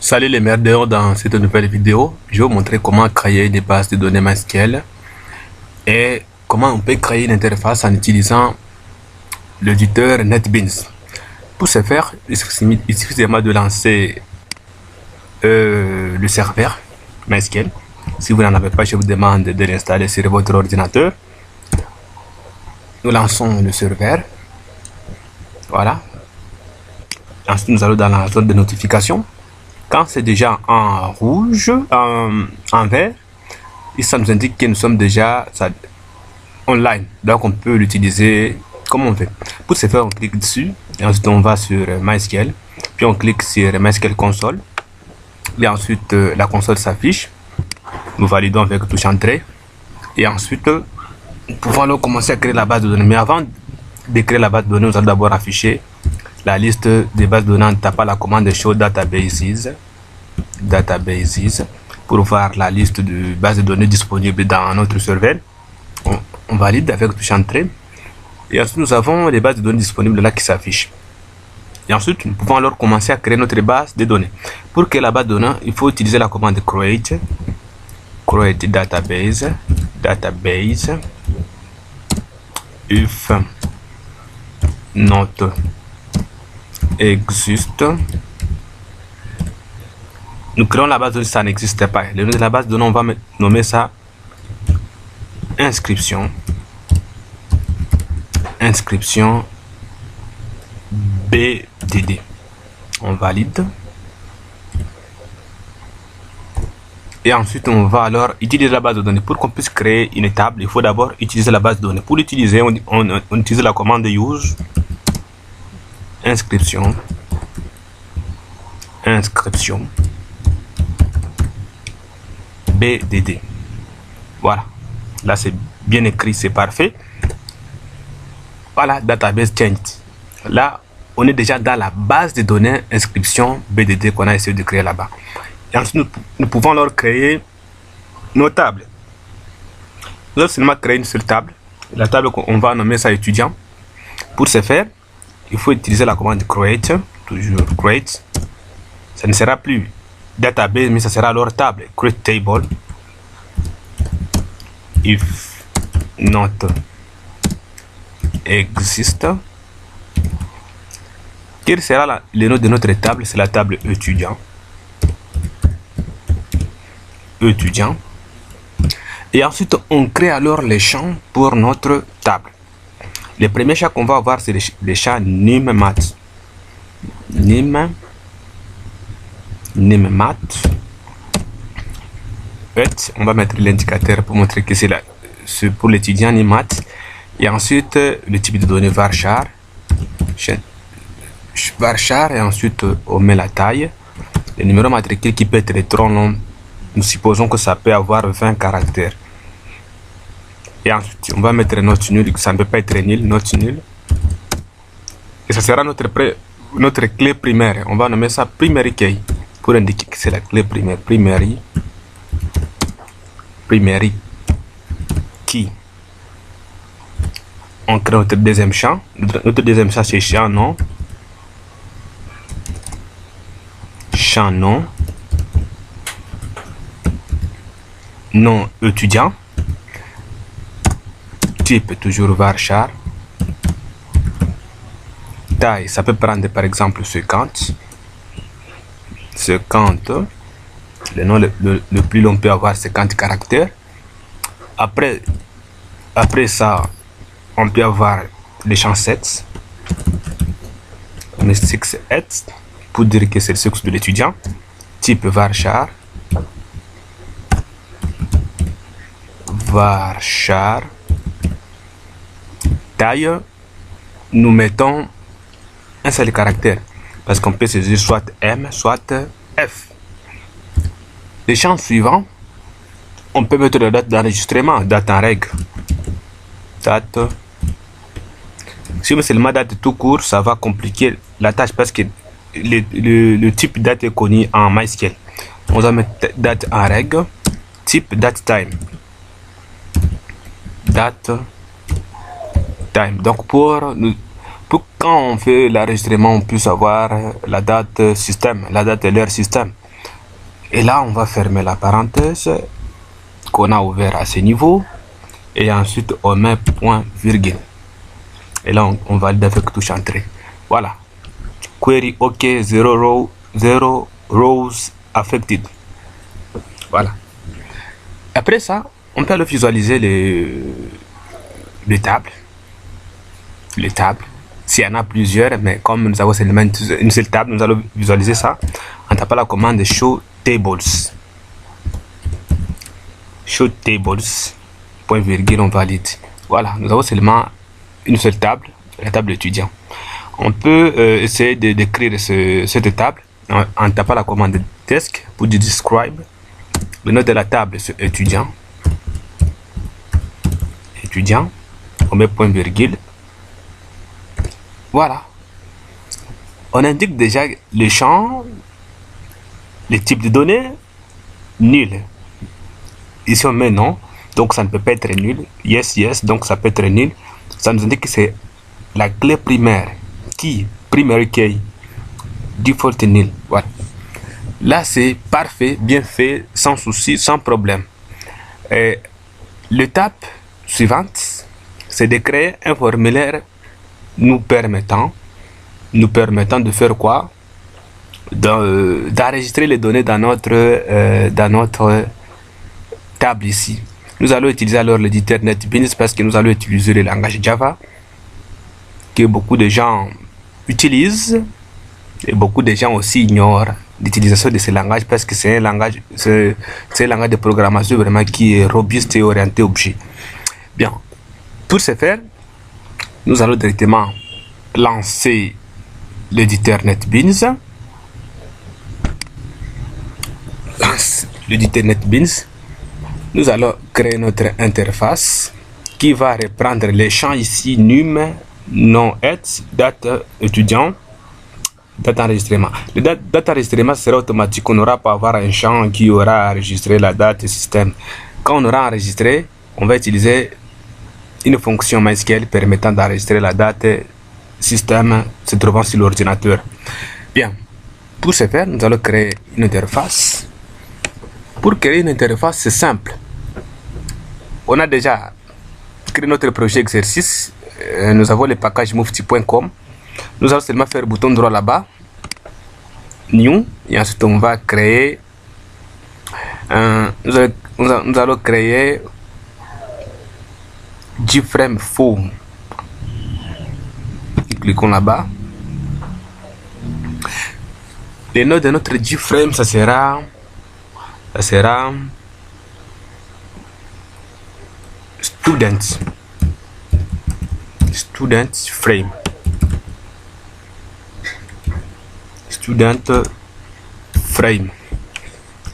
Salut les merdeurs, dans cette nouvelle vidéo, je vais vous montrer comment créer des bases de données MySQL et comment on peut créer une interface en utilisant l'éditeur NetBeans. Pour ce faire, il suffit seulement de lancer le serveur MySQL. Si vous n'en avez pas, je vous demande de l'installer sur votre ordinateur. Nous lançons le serveur. Voilà. Ensuite, nous allons dans la zone de notification. Quand c'est déjà en rouge, en vert, et ça nous indique que nous sommes déjà online. Donc on peut l'utiliser comme on veut. Pour ce faire, on clique dessus et ensuite on va sur MySQL. Puis on clique sur MySQL console. Et ensuite la console s'affiche. Nous validons avec touche entrée. Et ensuite, nous pouvons alors commencer à créer la base de données. Mais avant de créer la base de données, nous allons d'abord afficher la liste des bases de données en tapant la commande show databases pour voir la liste de bases de données disponibles dans notre serveur. On valide avec touche entrée et ensuite nous avons les bases de données disponibles là qui s'affichent. Et ensuite nous pouvons alors commencer à créer notre base de données. Pour créer la base de données, il faut utiliser la commande create database if not existe. Nous créons la base de données, ça n'existe pas. Le nom de la base de données, on va nommer ça inscription BDD. On valide. Et ensuite, on va alors utiliser la base de données. Pour qu'on puisse créer une table, il faut d'abord utiliser la base de données. Pour l'utiliser, on utilise la commande use inscription BDD. Voilà, là c'est bien écrit, c'est parfait. Voilà, database changed. Là on est déjà dans la base de données inscription BDD qu'on a essayé de créer là-bas. Et ensuite nous pouvons alors créer nos tables. Nous allons seulement créer une seule table. La table, on va nommer ça étudiant. Pour ce faire, il faut utiliser la commande create, toujours create. Ça ne sera plus database, mais ça sera alors table. Create table. If not exist. Quel sera le nom de notre table? C'est la table étudiant. Et ensuite, on crée alors les champs pour notre table. Les premiers champs qu'on va avoir, c'est les champs NumMath. On va mettre l'indicateur pour montrer que c'est pour l'étudiant NumMath. Et ensuite, le type de données varchar. Et ensuite, on met la taille. Le numéro matricule qui peut être trop long. Nous supposons que ça peut avoir 20 caractères. Et ensuite, on va mettre note nulle, ça ne peut pas être nul, note nulle. Et ça sera notre clé primaire. On va nommer ça primary key pour indiquer que c'est la clé primaire. Primary key. On crée notre deuxième champ. Notre deuxième champ, c'est champ nom. Nom étudiant. Type toujours varchar. Taille, ça peut prendre par exemple 50. Le nom le plus long peut avoir 50 caractères. Après ça, on peut avoir les champs sexe. On met 6 pour dire que c'est le sexe de l'étudiant. Type varchar. Taille, nous mettons un seul caractère parce qu'on peut saisir soit M, soit F. Les champs suivants, on peut mettre la date d'enregistrement, date en règle. Date. Si on met seulement date tout court, ça va compliquer la tâche parce que le type date est connu en MySQL. On va mettre date en règle, type date time. Donc pour quand on fait l'enregistrement, on peut savoir la date système, la date et l'heure système. Et là, on va fermer la parenthèse qu'on a ouvert à ce niveau. Et ensuite, on met point virgule. Et là, on valide avec touche entrée. Voilà. Query OK, 0 rows affected. Voilà. Après ça, on peut alors visualiser les tables. Les tables. S'il y en a plusieurs, mais comme nous avons seulement une seule table, nous allons visualiser ça en tapant la commande show tables. Show tables. Point virgule, on valide. Voilà, nous avons seulement une seule table, la table étudiant. On peut essayer de décrire cette table en tapant la commande desk pour describe. Le nom de la table, c'est étudiant. Étudiant. On met point virgule. Voilà. On indique déjà les champs, les types de données, nul. Ici on met non, donc ça ne peut pas être nul. Yes, yes, donc ça peut être nul. Ça nous indique que c'est la clé primaire. Key, primary key. Default nul. Voilà. Là c'est parfait, bien fait, sans souci, sans problème. L'étape suivante, c'est de créer un formulaire nous permettant de faire quoi? D'enregistrer les données dans notre table ici. Nous allons utiliser alors l'éditeur NetBeans parce que nous allons utiliser le langage Java que beaucoup de gens utilisent et beaucoup de gens aussi ignorent l'utilisation de ce langage parce que c'est un langage de programmation vraiment qui est robuste et orienté objet. Bien, pour ce faire, nous allons directement lancer l'éditeur NetBeans. L'éditeur NetBeans. Nous allons créer notre interface qui va reprendre les champs ici num, nom, date étudiant, date enregistrement. Le date enregistrement sera automatique. On n'aura pas à avoir un champ qui aura enregistré la date et système. Quand on aura enregistré, on va utiliser une fonction MySQL permettant d'enregistrer la date système se trouvant sur l'ordinateur. Bien, pour ce faire, nous allons créer une interface. Pour créer une interface, c'est simple. On a déjà créé notre projet exercice. Nous avons le package mufti.com. Nous allons seulement faire bouton droit là-bas, new, et ensuite on va créer nous allons créer JFrame Form. Cliquons là-bas. Le nom de notre JFrame, ça sera student frame. Student frame.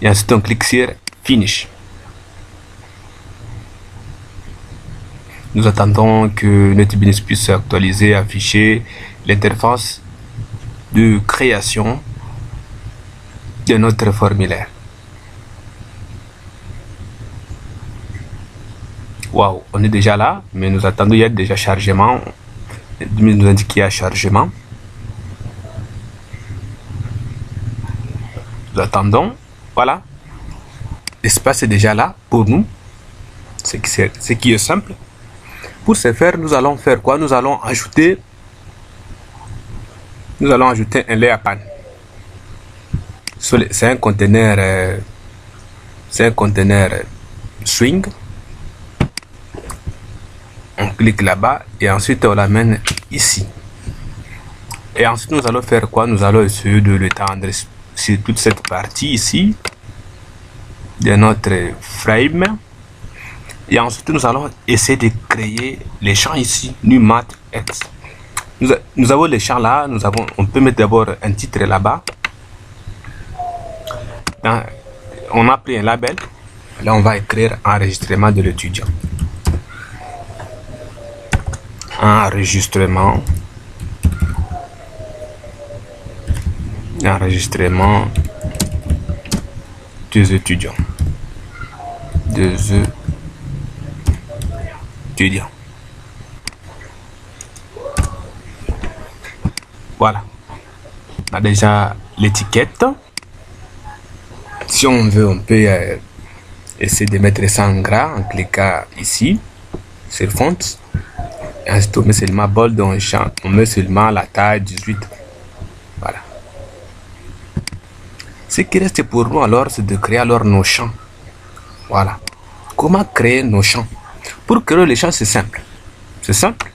Et ensuite on clique sur finish. Nous attendons que NetBeans puisse actualiser, afficher l'interface de création de notre formulaire. Waouh, on est déjà là, mais nous attendons, il y a déjà chargement. NetBeans nous indique qu'il y a chargement. Nous attendons, voilà. L'espace est déjà là pour nous. Ce qui est simple. Pour ce faire, nous allons faire quoi? Nous allons ajouter un layer pan. C'est un conteneur swing. On clique là-bas et ensuite on l'amène ici. Et ensuite nous allons faire quoi? Nous allons essayer de l'étendre sur toute cette partie ici de notre frame. Et ensuite nous allons essayer de créer les champs ici, numat x. Nous avons les champs là, on peut mettre d'abord un titre là-bas. On a pris un label. Là on va écrire enregistrement de l'étudiant. Enregistrement des étudiants. Voilà. On a déjà l'étiquette. Si on veut, on peut essayer de mettre ça en gras en cliquant ici sur font. Et ensuite on met seulement bold dans le champ, on met seulement la taille 18. Voilà. Ce qui reste pour nous alors, c'est de créer alors nos champs. Voilà. Comment créer nos champs? Pour créer les champs, c'est simple. C'est simple.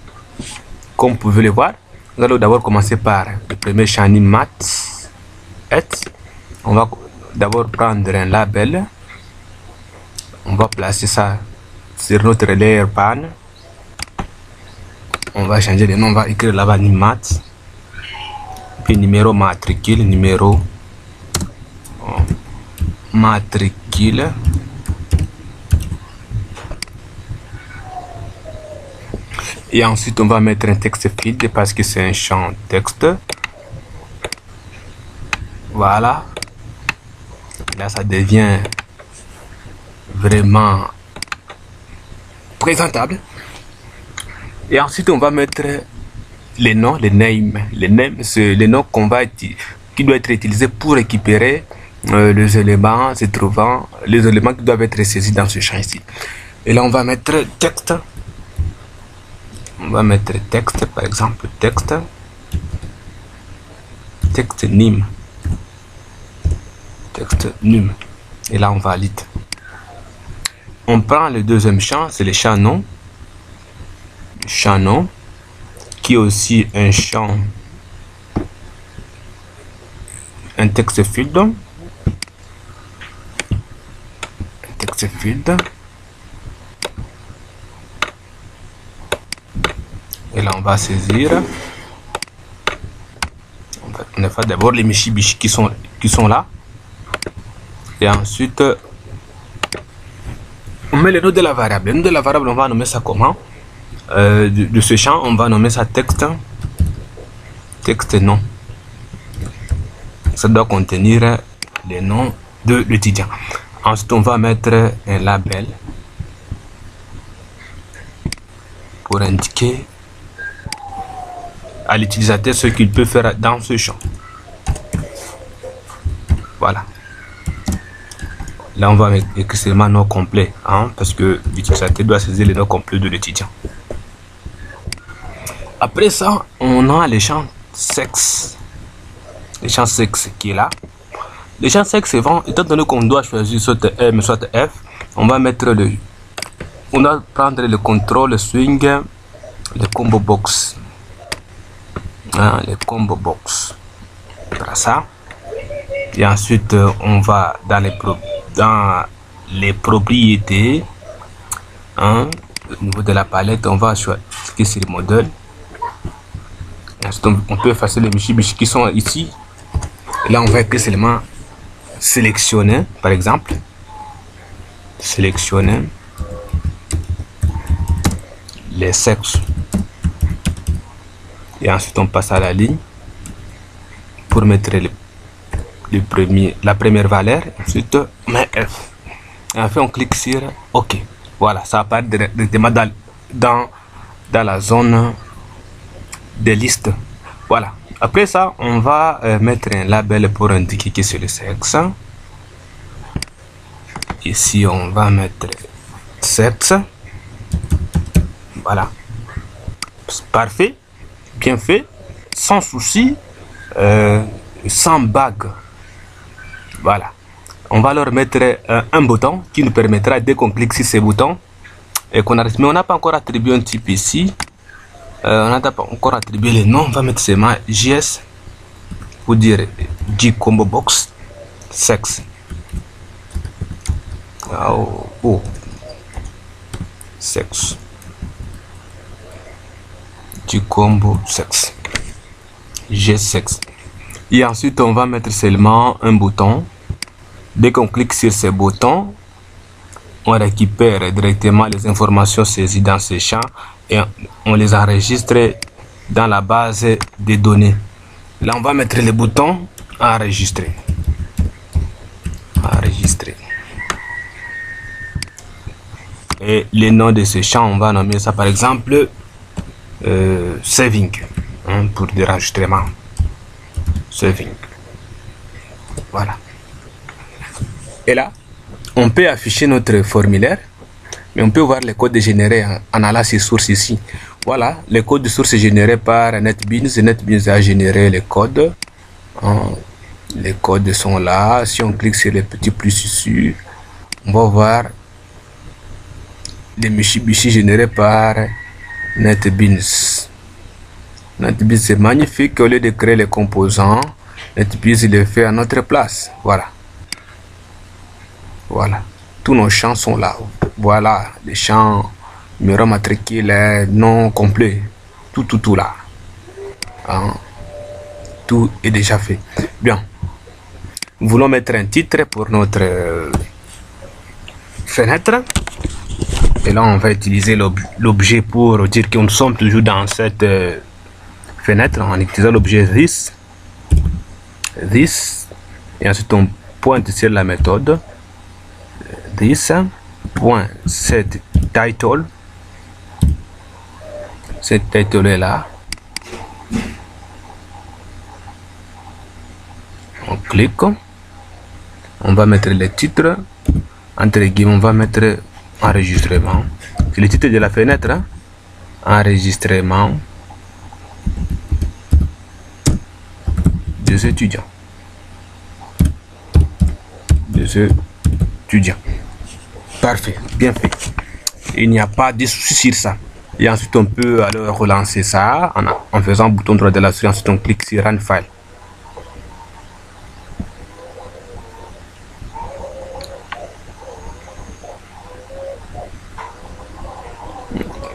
Comme vous pouvez le voir, nous allons d'abord commencer par le premier champ animat. On va d'abord prendre un label. On va placer ça sur notre layer pan. On va changer le nom, on va écrire là-bas animat. Puis numéro matricule, numéro matricule. Et ensuite on va mettre un texte field parce que c'est un champ texte. Voilà. Là ça devient vraiment présentable. Et ensuite on va mettre les noms, les names. Les names, c'est les noms qui doivent être utilisés pour récupérer les éléments se trouvant, les éléments qui doivent être saisis dans ce champ ici. Et là on va mettre texte. On va mettre texte, par exemple texte name. Texte num. Et là on valide. On prend le deuxième champ, c'est le champ nom. Champ nom, qui est aussi un champ, un texte field. Un texte field. Et là on va saisir. On va faire d'abord les michibichi qui sont là. Et ensuite on met le nom de la variable. Le nom de la variable, on va nommer ça comment? De ce champ, on va nommer ça texte nom. Ça doit contenir les noms de l'étudiant. Ensuite, on va mettre un label pour indiquer à l'utilisateur ce qu'il peut faire dans ce champ. Voilà. Là, on va mettre seulement nom complet, hein, parce que l'utilisateur doit saisir les noms complets de l'étudiant. Après ça, on a les champs sexe. Les champs sexe qui est là. Les champs sexe vont, étant donné qu'on doit choisir soit M, soit F, on va mettre on va prendre le contrôle swing, le combo box. Hein, les combo box. Voilà ça. Et ensuite, on va dans les propriétés. Hein, au niveau de la palette, on va choisir sur le modèle. Ensuite, on peut effacer les michibichi qui sont ici. Et là, on va écrire seulement sélectionner, par exemple. Sélectionner les sexes. Et ensuite, on passe à la ligne pour mettre la première valeur. Ensuite, on met F. Et enfin, on clique sur OK. Voilà, ça apparaît directement dans la zone des listes. Voilà. Après ça, on va mettre un label pour indiquer que c'est le sexe. Ici, on va mettre sexe. Voilà. Parfait. Bien fait. Sans souci. Sans bug. Voilà. On va leur mettre un bouton qui nous permettra, dès qu'on clique sur ces boutons, et qu'on arrive, mais on n'a pas encore attribué un type ici. On n'a pas encore attribué les noms. On va mettre seulement JS pour dire G combo box sexe. Oh. Sexe. G combo sexe. G sexe. Et ensuite, on va mettre seulement un bouton. Dès qu'on clique sur ces boutons, on récupère directement les informations saisies dans ces champs et on les enregistre dans la base des données. Là, on va mettre les boutons enregistrer. Enregistrer. Et les noms de ces champs, on va nommer ça par exemple saving, hein, pour dire enregistrement. Saving. Voilà. Et là, on peut afficher notre formulaire, mais on peut voir les codes générés en allant sur source ici. Voilà, les codes de source générés par NetBeans. NetBeans a généré les codes. Les codes sont là. Si on clique sur les petits plus ici, on va voir les Mitsubishi générés par NetBeans. NetBeans c'est magnifique. Au lieu de créer les composants, NetBeans il les fait à notre place. Voilà. Voilà. Tous nos champs sont là. Voilà. Les champs, numéro matricule, nom complet. Tout là. Hein? Tout est déjà fait. Bien. Nous voulons mettre un titre pour notre fenêtre. Et là, on va utiliser l'objet pour dire que nous sommes toujours dans cette fenêtre en utilisant l'objet this. Et ensuite, on pointe sur la méthode this.setTitle. Cette title est là. On clique. On va mettre les titres. Entre guillemets, on va mettre enregistrement. C'est le titre de la fenêtre. Hein? Enregistrement des étudiants. Parfait, bien fait. Il n'y a pas de souci sur ça. Et ensuite, on peut alors relancer ça en faisant bouton droit de la souris. Ensuite, on clique sur Run File.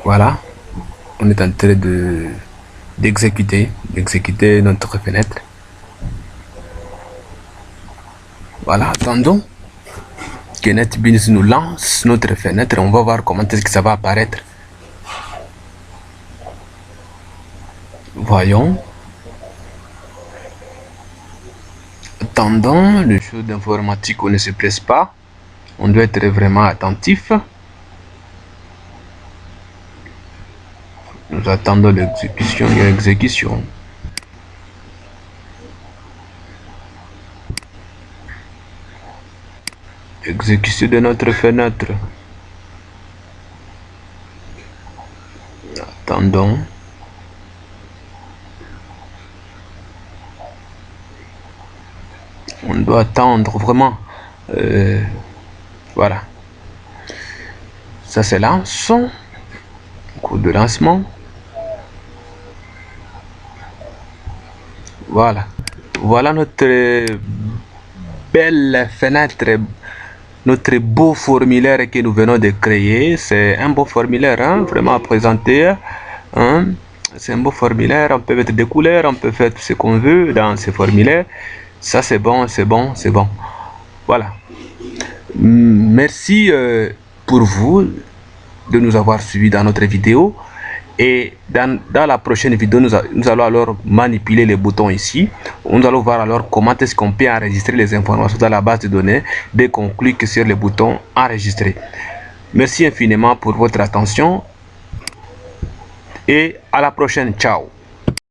Voilà, on est en train d'exécuter notre fenêtre. Voilà, attendons que NetBeans nous lance notre fenêtre. On va voir comment est-ce que ça va apparaître. Voyons. Attendons, les choses d'informatique, on ne se presse pas. On doit être vraiment attentif. Nous attendons l'exécution et l'exécution. Exécution de notre fenêtre. Attendons. On doit attendre vraiment. Voilà. Ça c'est lance. Code de lancement. Voilà. Voilà notre belle fenêtre. Notre beau formulaire que nous venons de créer. C'est un beau formulaire, hein, vraiment à présenter. Hein. C'est un beau formulaire. On peut mettre des couleurs, on peut faire tout ce qu'on veut dans ce formulaire. Ça, c'est bon, c'est bon, c'est bon. Voilà. Merci pour vous de nous avoir suivis dans notre vidéo. Et dans la prochaine vidéo, nous allons alors manipuler les boutons ici. Nous allons voir alors comment est-ce qu'on peut enregistrer les informations dans la base de données dès qu'on clique sur le bouton enregistrer. Merci infiniment pour votre attention et à la prochaine. Ciao.